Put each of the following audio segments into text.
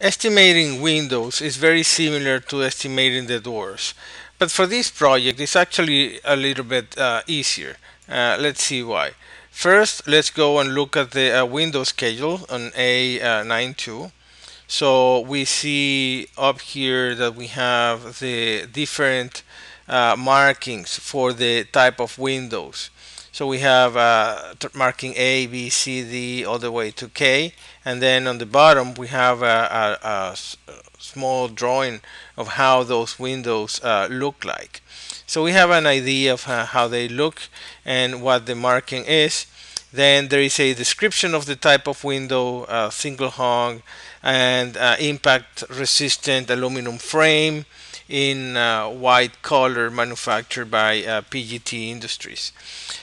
Estimating windows is very similar to estimating the doors, but for this project it's actually a little bit easier. Let's see why. First, let's go and look at the window schedule on A92. So we see up here that we have the different markings for the type of windows. So we have marking A, B, C, D, all the way to K, and then on the bottom we have a small drawing of how those windows look like. So we have an idea of how they look and what the marking is. Then there is a description of the type of window, single hung and impact resistant aluminum frame in white color, manufactured by PGT Industries.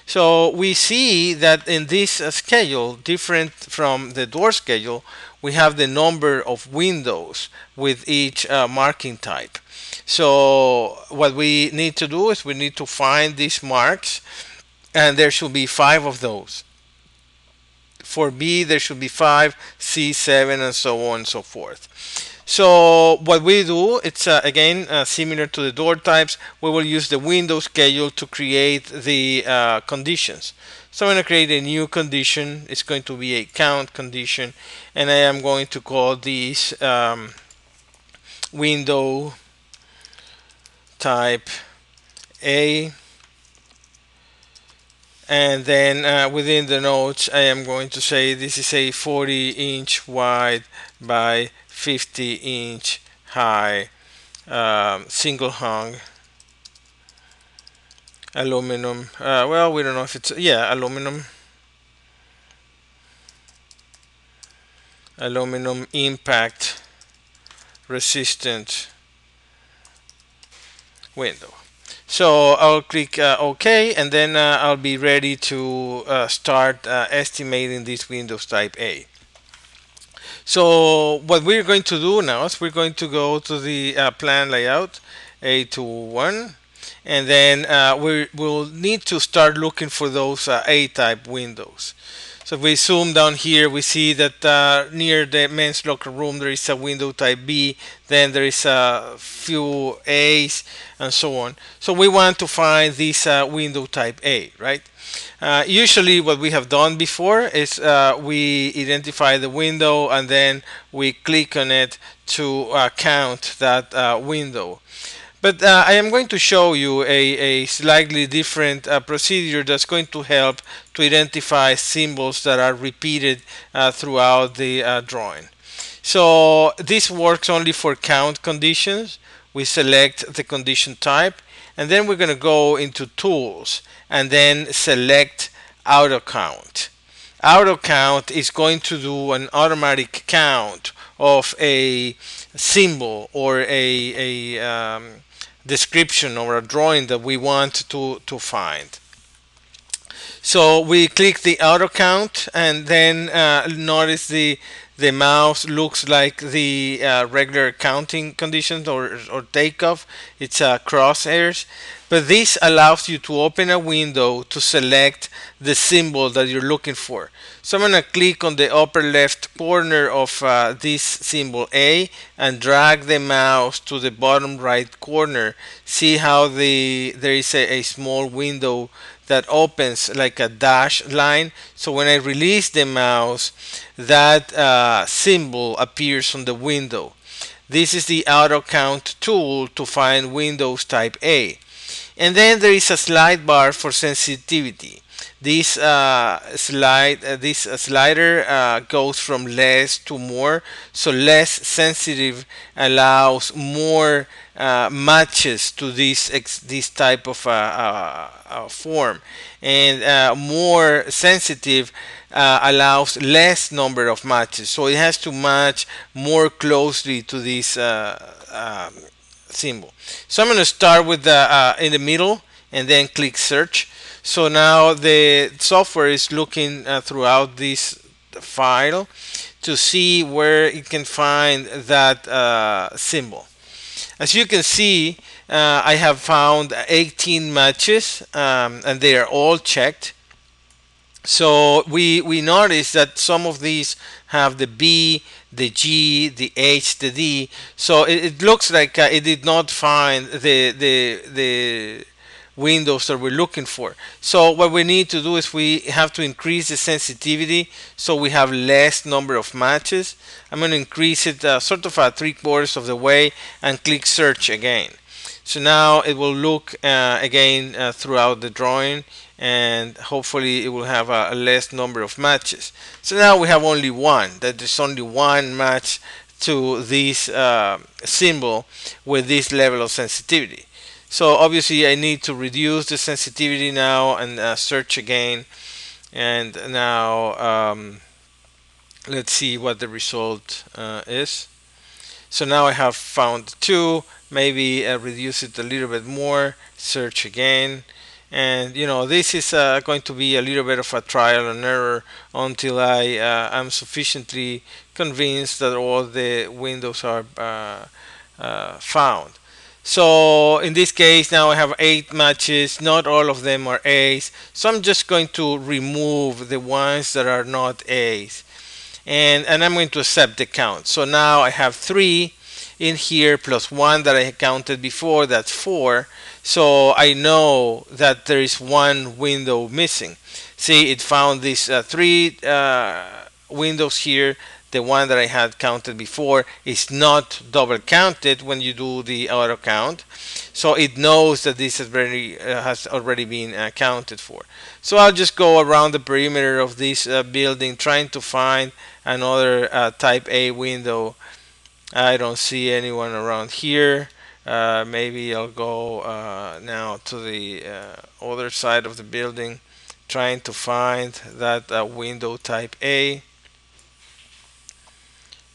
So we see that in this schedule, different from the door schedule, we have the number of windows with each marking type. So what we need to do is we need to find these marks, and there should be 5 of those. For B, there should be 5, C, 7, and so on and so forth. So what we do, it's again similar to the door types. We will use the window schedule to create the conditions. So I'm going to create a new condition. It's going to be a count condition, and I am going to call this window type A. And then within the notes, I am going to say this is a 40-inch wide by 50-inch high single hung aluminum. Well, we don't know if it's, yeah, aluminum impact resistant window. So I'll click OK, and then I'll be ready to start estimating this Windows Type A. So what we're going to do now is we're going to go to the plan layout, A21, and then we'll need to start looking for those A-type windows. So if we zoom down here, we see that near the men's locker room there is a window type B, then there is a few A's and so on. So we want to find this window type A, right? Usually what we have done before is we identify the window and then we click on it to count that window. But I am going to show you a slightly different procedure that's going to help to identify symbols that are repeated throughout the drawing. So this works only for count conditions. We select the condition type, and then we're going to go into tools and then select AutoCount. AutoCount is going to do an automatic count of a symbol or a description or a drawing that we want to find. So we click the auto count, and then notice the mouse looks like the regular counting conditions or takeoff. It's crosshairs, but this allows you to open a window to select the symbol that you're looking for. So I'm going to click on the upper left corner of this symbol A and drag the mouse to the bottom right corner. See how there is a small window that opens like a dash line. So when I release the mouse, that symbol appears on the window. This is the auto count tool to find Windows type A. And then there is a slide bar for sensitivity. This slider goes from less to more. So less sensitive allows more matches to this type of form, and more sensitive allows less number of matches. So it has to match more closely to this symbol. So I'm going to start with the in the middle and then click search. So now the software is looking throughout this file to see where it can find that symbol. As you can see, I have found 18 matches, and they are all checked. So we notice that some of these have the B, the G, the H, the D. So it looks like it did not find the windows that we're looking for. So what we need to do is we have to increase the sensitivity so we have less number of matches. I'm going to increase it sort of 3/4 of the way and click search again. So now it will look again throughout the drawing, and hopefully it will have a less number of matches. So now we have only one, that there's only one match to this symbol with this level of sensitivity. So obviously I need to reduce the sensitivity now and search again. And now let's see what the result is. So now I have found two. Maybe reduce it a little bit more, search again. And this is going to be a little bit of a trial and error until I am sufficiently convinced that all the windows are found. So in this case, now I have 8 matches. Not all of them are A's. So I'm just going to remove the ones that are not A's. And I'm going to accept the count. So now I have 3 in here plus 1 that I counted before. That's 4. So I know that there is one window missing. See, it found these 3 windows here. The one that I had counted before is not double counted when you do the auto count, so it knows that this has already been counted for. So I'll just go around the perimeter of this building trying to find another type A window. I don't see anyone around here. Maybe I'll go now to the other side of the building trying to find that window type A,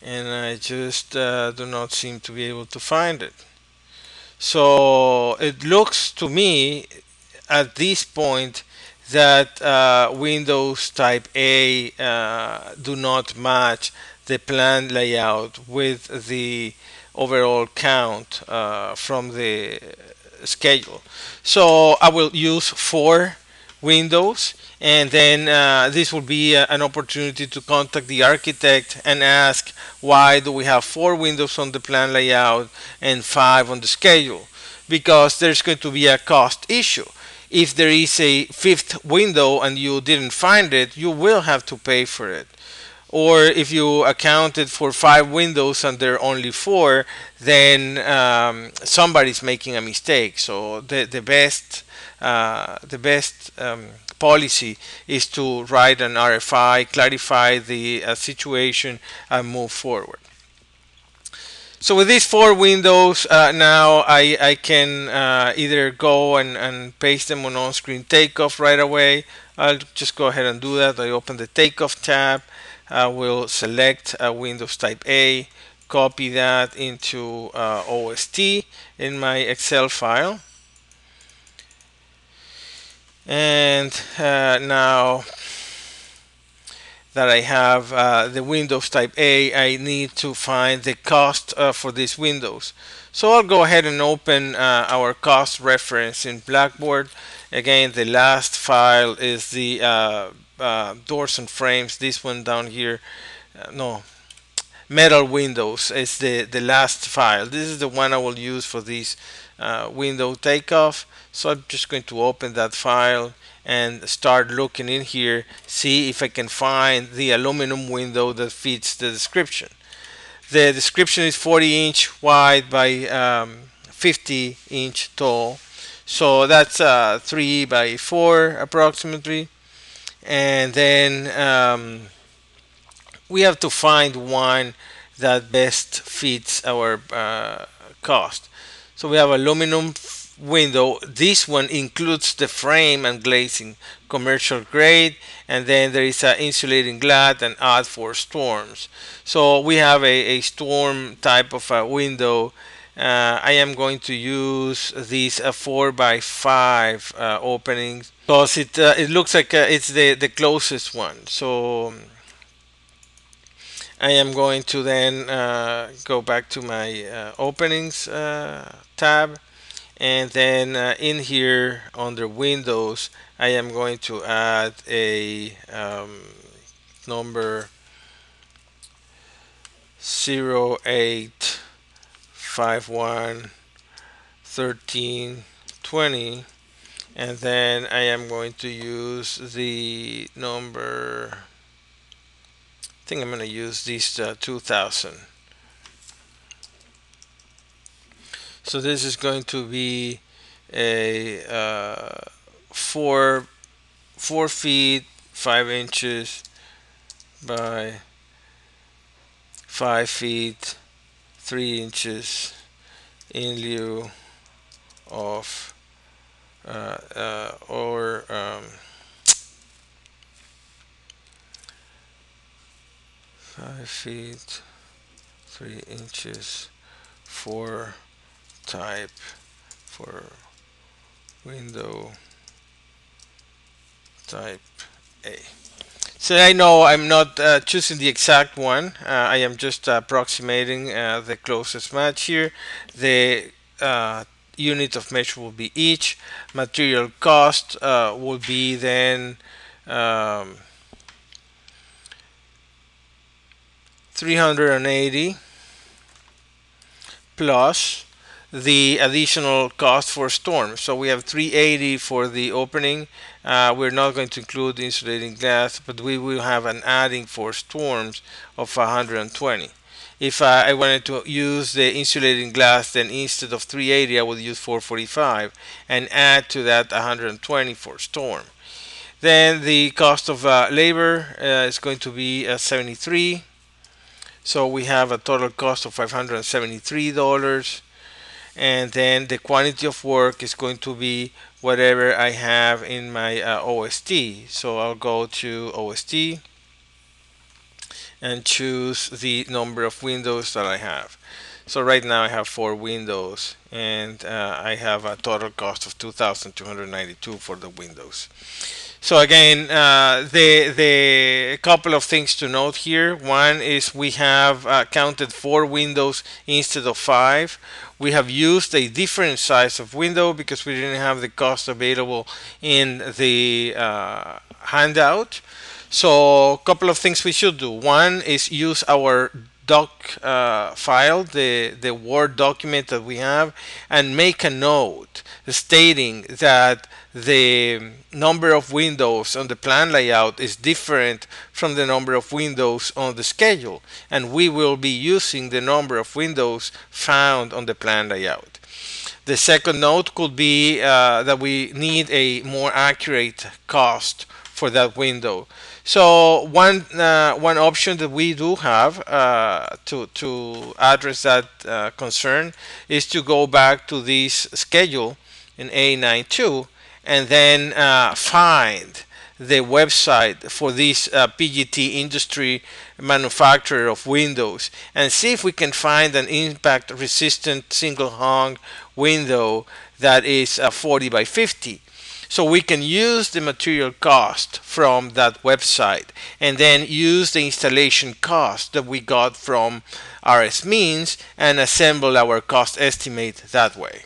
and I just do not seem to be able to find it. So it looks to me at this point that Windows Type A do not match the planned layout with the overall count from the schedule. So I will use 4 windows, and then this will be an opportunity to contact the architect and ask why do we have 4 windows on the plan layout and 5 on the schedule, because there's going to be a cost issue. If there is a 5th window and you didn't find it, you will have to pay for it. Or if you accounted for 5 windows and there are only 4, then somebody's making a mistake. So the best policy is to write an RFI, clarify the situation, and move forward. So with these 4 windows, now I can either go and paste them on on-screen takeoff right away. I'll just go ahead and do that. I open the takeoff tab. I will select Windows Type A, copy that into OST in my Excel file. And now that I have the Windows Type A, I need to find the cost for these windows. So I'll go ahead and open our cost reference in Blackboard. Again, the last file is the doors and frames. This one down here, no, metal windows is the last file. This is the one I will use for this window takeoff. So I'm just going to open that file and start looking in here, see if I can find the aluminum window that fits the description. The description is 40-inch wide by 50-inch tall. So that's 3 by 4 approximately. And then we have to find one that best fits our cost. So we have aluminum window. This one includes the frame and glazing, commercial grade, and then there is an insulating glass and odd for storms. So we have a storm type of a window. I am going to use these 4 by 5 openings because it looks like it's the closest one. So I am going to then go back to my openings tab, And then in here under Windows, I am going to add a number 08511320, and then I am going to use the number, I think I'm going to use these 2000. So this is going to be a 4 feet 5 inches by 5 feet 3 inches in lieu of or 5 feet 3 inches for type for window type A. So I know I'm not choosing the exact one. I am just approximating the closest match here. The unit of measure will be each. Material cost will be then 380 plus the additional cost for storm. So we have 380 for the opening. We're not going to include the insulating glass, but we will have an adding for storms of 120. If I wanted to use the insulating glass, then instead of 380, I would use 445 and add to that 120 for storm. Then the cost of labor is going to be 73. So we have a total cost of $573. And then the quantity of work is going to be whatever I have in my OST. So I'll go to OST and choose the number of windows that I have. So right now I have 4 windows, and I have a total cost of 2,292 for the windows. So again, the couple of things to note here. One is we have counted 4 windows instead of 5. We have used a different size of window because we didn't have the cost available in the handout. So a couple of things we should do. One is use our doc file, the Word document that we have, and make a note stating that the number of windows on the plan layout is different from the number of windows on the schedule, and we will be using the number of windows found on the plan layout. The second note could be that we need a more accurate cost for that window. So one option that we do have to address that concern is to go back to this schedule in A92 and then find the website for this PGT industry manufacturer of windows and see if we can find an impact resistant single hung window that is 40 by 50. So we can use the material cost from that website and then use the installation cost that we got from RS Means and assemble our cost estimate that way.